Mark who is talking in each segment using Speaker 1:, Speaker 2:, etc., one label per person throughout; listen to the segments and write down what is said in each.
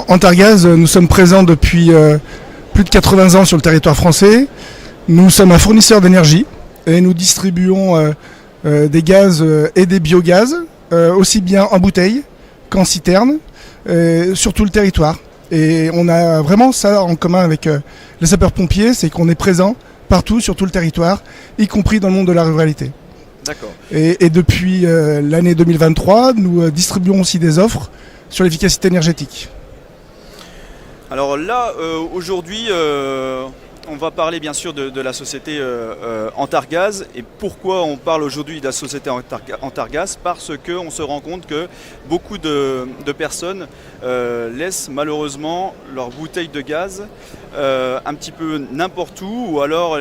Speaker 1: Alors, Antargaz, nous sommes présents depuis plus de 80 ans sur le territoire français. Nous sommes un fournisseur d'énergie et nous distribuons des gaz et des biogaz, aussi bien en bouteille qu'en citerne, sur tout le territoire. Et on a vraiment ça en commun avec les sapeurs-pompiers, c'est qu'on est présent partout sur tout le territoire, y compris dans le monde de la ruralité.
Speaker 2: D'accord.
Speaker 1: Et depuis l'année 2023, nous distribuons aussi des offres sur l'efficacité énergétique.
Speaker 2: Alors là, aujourd'hui, on va parler bien sûr de la société Antargaz. Et pourquoi on parle aujourd'hui de la société Antargaz? Parce qu'on se rend compte que beaucoup de personnes laissent malheureusement leurs bouteilles de gaz un petit peu n'importe où, ou alors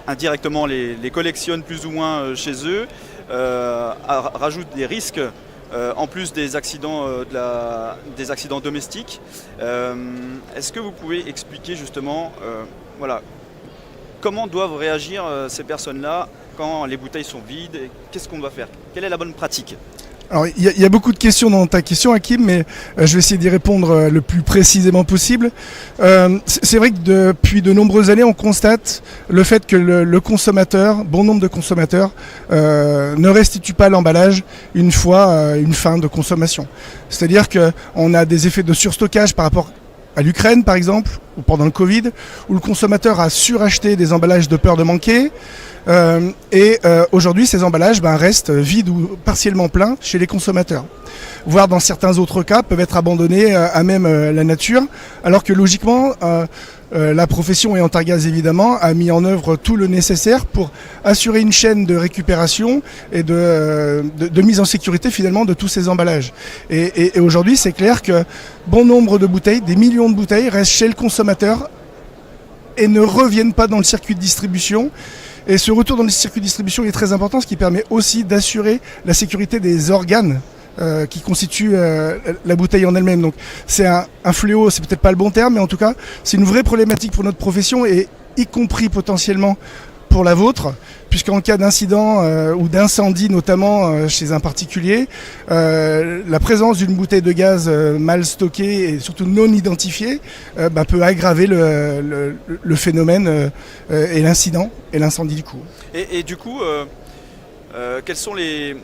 Speaker 2: indirectement les collectionnent plus ou moins chez eux, rajoutent des risques en plus des accidents, des accidents domestiques. Est-ce que vous pouvez expliquer justement comment doivent réagir ces personnes-là quand les bouteilles sont vides et qu'est-ce qu'on doit faire? Quelle est la bonne pratique?
Speaker 1: Alors, il y a beaucoup de questions dans ta question, Hakim, mais je vais essayer d'y répondre le plus précisément possible. C'est vrai que depuis de nombreuses années, on constate le fait que le consommateur, bon nombre de consommateurs, ne restitue pas l'emballage une fois une fin de consommation. C'est-à-dire qu'on a des effets de surstockage par rapport à l'Ukraine, par exemple, ou pendant le Covid, où le consommateur a suracheté des emballages de peur de manquer. Aujourd'hui, ces emballages restent vides ou partiellement pleins chez les consommateurs. Voire dans certains autres cas, peuvent être abandonnés à même la nature, alors que logiquement, la profession et Antargaz évidemment a mis en œuvre tout le nécessaire pour assurer une chaîne de récupération et de mise en sécurité finalement de tous ces emballages. Et aujourd'hui, c'est clair que bon nombre de bouteilles, des millions de bouteilles, restent chez le consommateur et ne reviennent pas dans le circuit de distribution. Et ce retour dans le circuit de distribution est très important, ce qui permet aussi d'assurer la sécurité des organes qui constituent la bouteille en elle-même. Donc c'est un fléau, c'est peut-être pas le bon terme, mais en tout cas c'est une vraie problématique pour notre profession et y compris potentiellement pour la vôtre, puisqu'en cas d'incident ou d'incendie notamment chez un particulier, la présence d'une bouteille de gaz mal stockée et surtout non identifiée peut aggraver le phénomène et l'incident et l'incendie du coup.
Speaker 2: Et du coup, quelles sont les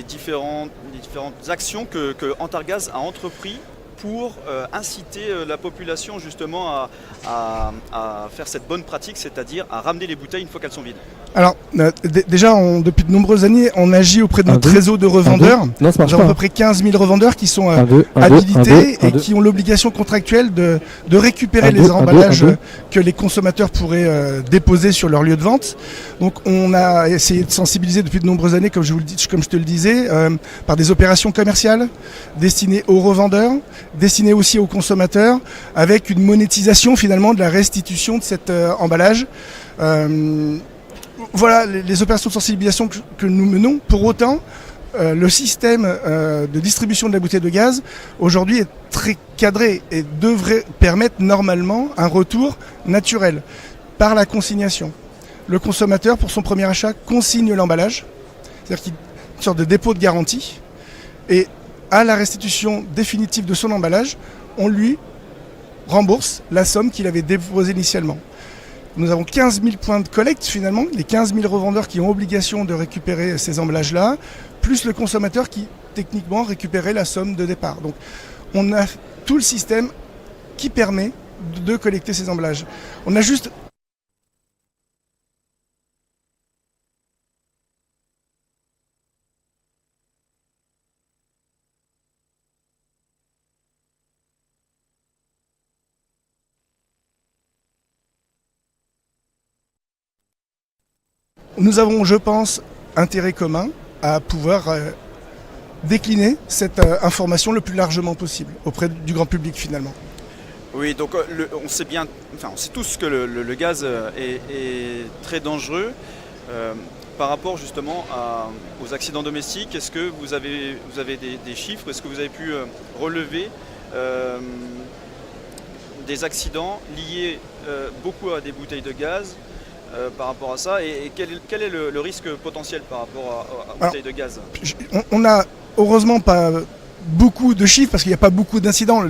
Speaker 2: différentes actions que Antargaz a entrepris pour inciter la population justement à faire cette bonne pratique, c'est-à-dire à ramener les bouteilles une fois qu'elles sont vides?
Speaker 1: Alors, déjà, depuis de nombreuses années, on agit auprès de notre réseau de revendeurs. Nous avons à peu près 15 000 revendeurs qui sont habilités et qui ont l'obligation contractuelle de récupérer les emballages que les consommateurs pourraient déposer sur leur lieu de vente. Donc, on a essayé de sensibiliser depuis de nombreuses années, comme je te le disais, par des opérations commerciales destinées aux revendeurs, destinées aussi aux consommateurs, avec une monétisation finalement de la restitution de cet emballage. Voilà les opérations de sensibilisation que nous menons. Pour autant, le système de distribution de la bouteille de gaz aujourd'hui est très cadré et devrait permettre normalement un retour naturel par la consignation. Le consommateur, pour son premier achat, consigne l'emballage, c'est-à-dire qu'il y a une sorte de dépôt de garantie, et à la restitution définitive de son emballage, on lui rembourse la somme qu'il avait déposée initialement. Nous avons 15 000 points de collecte finalement, les 15 000 revendeurs qui ont obligation de récupérer ces emballages-là, plus le consommateur qui techniquement récupérait la somme de départ. Donc on a tout le système qui permet de collecter ces emballages. On a juste... Nous avons, je pense, intérêt commun à pouvoir décliner cette information le plus largement possible auprès du grand public finalement.
Speaker 2: Oui, donc on sait bien, on sait tous que le gaz est très dangereux. Par rapport justement aux accidents domestiques, est-ce que vous avez des chiffres? Est-ce que vous avez pu relever des accidents liés beaucoup à des bouteilles de gaz par rapport à ça, et quel est le risque potentiel par rapport aux bouteilles de gaz?
Speaker 1: On n'a heureusement pas beaucoup de chiffres parce qu'il n'y a pas beaucoup d'incidents.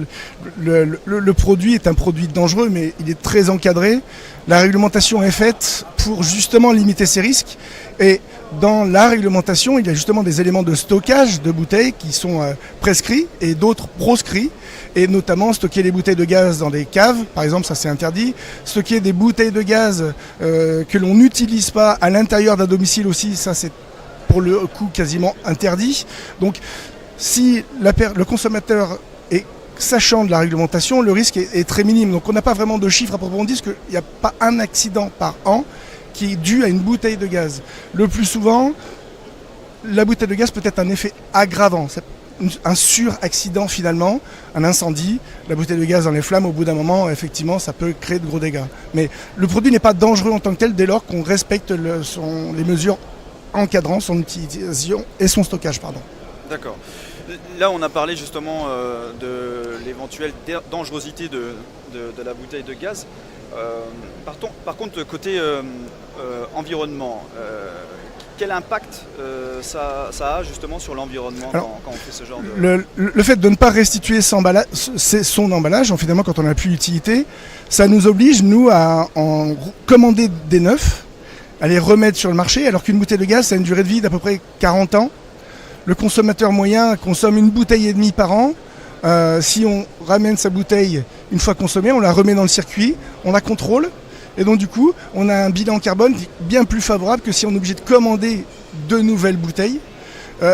Speaker 1: Le produit est un produit dangereux, mais il est très encadré. La réglementation est faite pour justement limiter ces risques. Et dans la réglementation, il y a justement des éléments de stockage de bouteilles qui sont prescrits et d'autres proscrits. Et notamment stocker les bouteilles de gaz dans des caves, par exemple, ça c'est interdit. Stocker des bouteilles de gaz que l'on n'utilise pas à l'intérieur d'un domicile aussi, ça c'est pour le coup quasiment interdit. Donc si le consommateur est sachant de la réglementation, le risque est très minime. Donc on n'a pas vraiment de chiffres à proprement dire, parce qu'il n'y a pas un accident par an qui est dû à une bouteille de gaz. Le plus souvent, la bouteille de gaz peut être un effet aggravant. C'est un sur-accident finalement, un incendie, la bouteille de gaz dans les flammes, au bout d'un moment, effectivement, ça peut créer de gros dégâts. Mais le produit n'est pas dangereux en tant que tel dès lors qu'on respecte les mesures encadrant son utilisation et son stockage.
Speaker 2: D'accord. Là, on a parlé justement de l'éventuelle dangerosité de la bouteille de gaz. Par contre, côté environnement, quel impact ça a justement sur l'environnement quand on fait ce genre de...
Speaker 1: Le fait de ne pas restituer son emballage, finalement, quand on n'a plus d'utilité, ça nous oblige, nous, à en commander des neufs, à les remettre sur le marché, alors qu'une bouteille de gaz, ça a une durée de vie d'à peu près 40 ans. Le consommateur moyen consomme une bouteille et demie par an. Si on ramène sa bouteille une fois consommée, on la remet dans le circuit, on la contrôle. Et donc du coup, on a un bilan carbone bien plus favorable que si on est obligé de commander de nouvelles bouteilles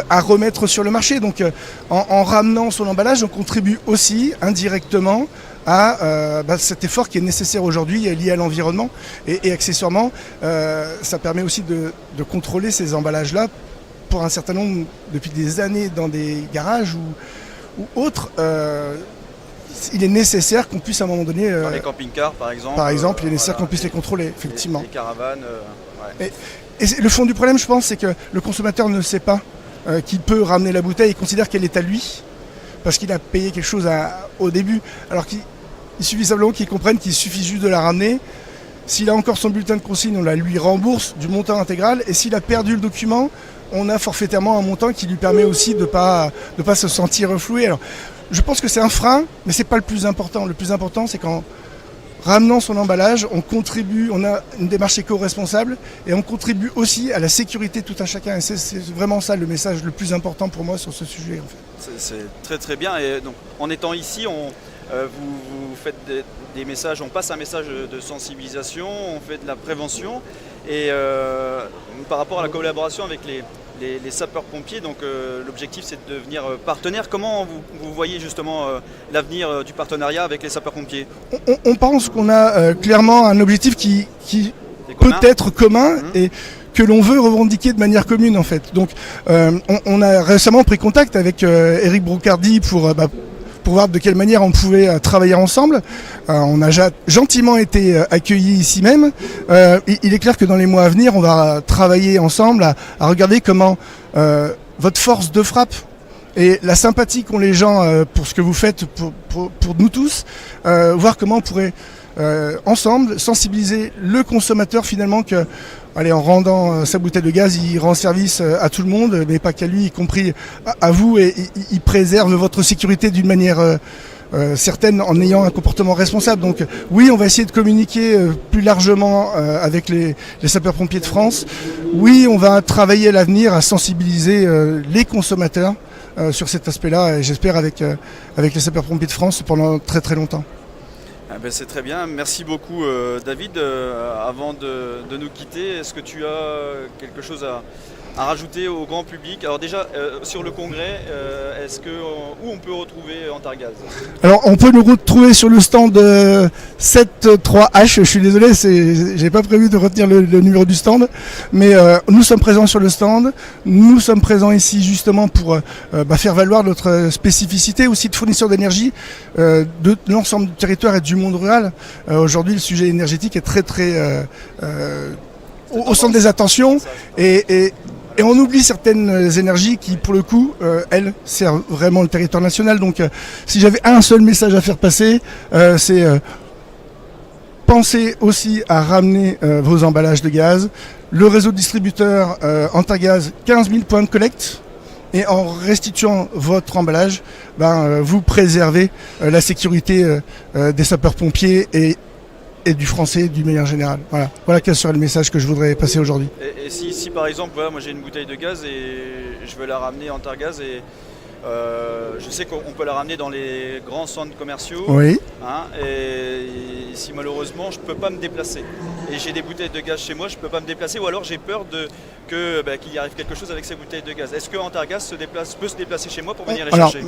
Speaker 1: à remettre sur le marché. Donc en ramenant son emballage, on contribue aussi indirectement à cet effort qui est nécessaire aujourd'hui lié à l'environnement. Et accessoirement, ça permet aussi de contrôler ces emballages-là pour un certain nombre, depuis des années dans des garages ou autres. Il est nécessaire qu'on puisse à un moment donné...
Speaker 2: Dans les camping-cars par exemple.
Speaker 1: Par exemple, il est nécessaire qu'on puisse les contrôler, effectivement.
Speaker 2: Les caravanes. Ouais.
Speaker 1: Et le fond du problème, je pense, c'est que le consommateur ne sait pas qu'il peut ramener la bouteille, il considère qu'elle est à lui, parce qu'il a payé quelque chose au début, alors qu'il suffit simplement qu'il comprenne qu'il suffit juste de la ramener. S'il a encore son bulletin de consigne, on la lui rembourse du montant intégral, et s'il a perdu le document, on a forfaitairement un montant qui lui permet aussi de pas se sentir floué. Alors, je pense que c'est un frein, mais c'est pas le plus important. Le plus important, c'est qu'en ramenant son emballage, on contribue, on a une démarche éco-responsable et on contribue aussi à la sécurité de tout un chacun. Et c'est vraiment ça le message le plus important pour moi sur ce sujet. En fait.
Speaker 2: C'est très très bien. Et donc, en étant ici, vous faites des messages, on passe un message de sensibilisation, on fait de la prévention. Et par rapport à la collaboration avec les sapeurs-pompiers, donc l'objectif c'est de devenir partenaire. Comment vous voyez justement l'avenir du partenariat avec les sapeurs-pompiers ?
Speaker 1: On pense qu'on a clairement un objectif qui peut être commun et que l'on veut revendiquer de manière commune en fait. Donc on a récemment pris contact avec Eric Brocardi pour voir de quelle manière on pouvait travailler ensemble. On a gentiment été accueillis ici même. Il est clair que dans les mois à venir, on va travailler ensemble à regarder comment votre force de frappe et la sympathie qu'ont les gens pour ce que vous faites pour nous tous, voir comment on pourrait ensemble sensibiliser le consommateur finalement que en rendant sa bouteille de gaz, il rend service à tout le monde, mais pas qu'à lui, y compris à vous, et il préserve votre sécurité d'une manière certaine en ayant un comportement responsable. Donc oui, on va essayer de communiquer plus largement avec les sapeurs-pompiers de France. Oui, on va travailler à l'avenir à sensibiliser les consommateurs sur cet aspect-là, et j'espère avec les sapeurs-pompiers de France pendant très très longtemps.
Speaker 2: C'est très bien, merci beaucoup David. Avant de nous quitter, est-ce que tu as quelque chose à rajouter au grand public? Alors déjà, sur le congrès, où on peut retrouver Antargaz?
Speaker 1: Alors on peut nous retrouver sur le stand 73H, je suis désolé, j'ai pas prévu de retenir le numéro du stand, mais nous sommes présents sur le stand, nous sommes présents ici justement pour faire valoir notre spécificité aussi de fournisseur d'énergie de l'ensemble du territoire et du monde rural. Aujourd'hui le sujet énergétique est très très au centre des attentions et on oublie certaines énergies qui, pour le coup, elles, servent vraiment le territoire national. Donc, si j'avais un seul message à faire passer, c'est pensez aussi à ramener vos emballages de gaz. Le réseau de distributeurs Antargaz, 15 000 points de collecte. Et en restituant votre emballage, vous préservez la sécurité des sapeurs-pompiers et du français d'une manière générale. Voilà quel serait le message que je voudrais passer aujourd'hui.
Speaker 2: Et si par exemple, voilà, moi j'ai une bouteille de gaz et je veux la ramener en Targaz et je sais qu'on peut la ramener dans les grands centres commerciaux.
Speaker 1: Oui.
Speaker 2: Et si malheureusement je ne peux pas me déplacer et j'ai des bouteilles de gaz chez moi, je ne peux pas me déplacer ou alors j'ai peur qu'il y arrive quelque chose avec ces bouteilles de gaz. Est-ce qu'en Targaz peut se déplacer chez moi pour venir les chercher?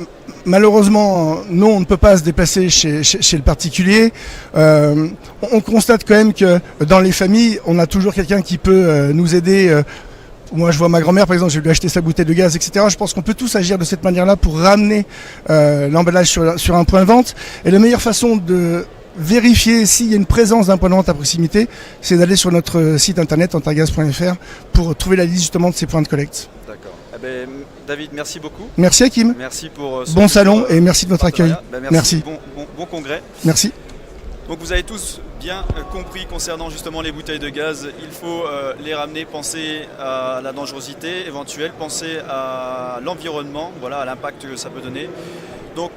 Speaker 1: Malheureusement, non, on ne peut pas se déplacer chez le particulier. On constate quand même que dans les familles, on a toujours quelqu'un qui peut nous aider. Moi, je vois ma grand-mère, par exemple, je vais lui acheter sa bouteille de gaz, etc. Je pense qu'on peut tous agir de cette manière-là pour ramener l'emballage sur un point de vente. Et la meilleure façon de vérifier s'il y a une présence d'un point de vente à proximité, c'est d'aller sur notre site internet antargaz.fr pour trouver la liste justement de ces points de collecte.
Speaker 2: D'accord. David, merci beaucoup.
Speaker 1: Merci Hakim.
Speaker 2: Merci pour
Speaker 1: bon salon et merci de votre accueil.
Speaker 2: Merci. Bon congrès.
Speaker 1: Merci.
Speaker 2: Donc vous avez tous bien compris concernant justement les bouteilles de gaz, il faut les ramener, penser à la dangerosité éventuelle, penser à l'environnement, voilà, à l'impact que ça peut donner. Donc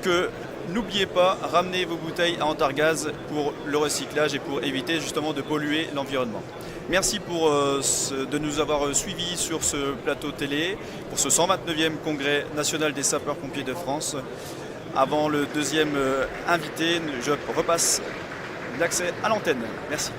Speaker 2: n'oubliez pas, ramenez vos bouteilles à Antargaz pour le recyclage et pour éviter justement de polluer l'environnement. Merci de nous avoir suivis sur ce plateau télé pour ce 129e congrès national des sapeurs-pompiers de France. Avant le deuxième invité, je repasse l'accès à l'antenne. Merci.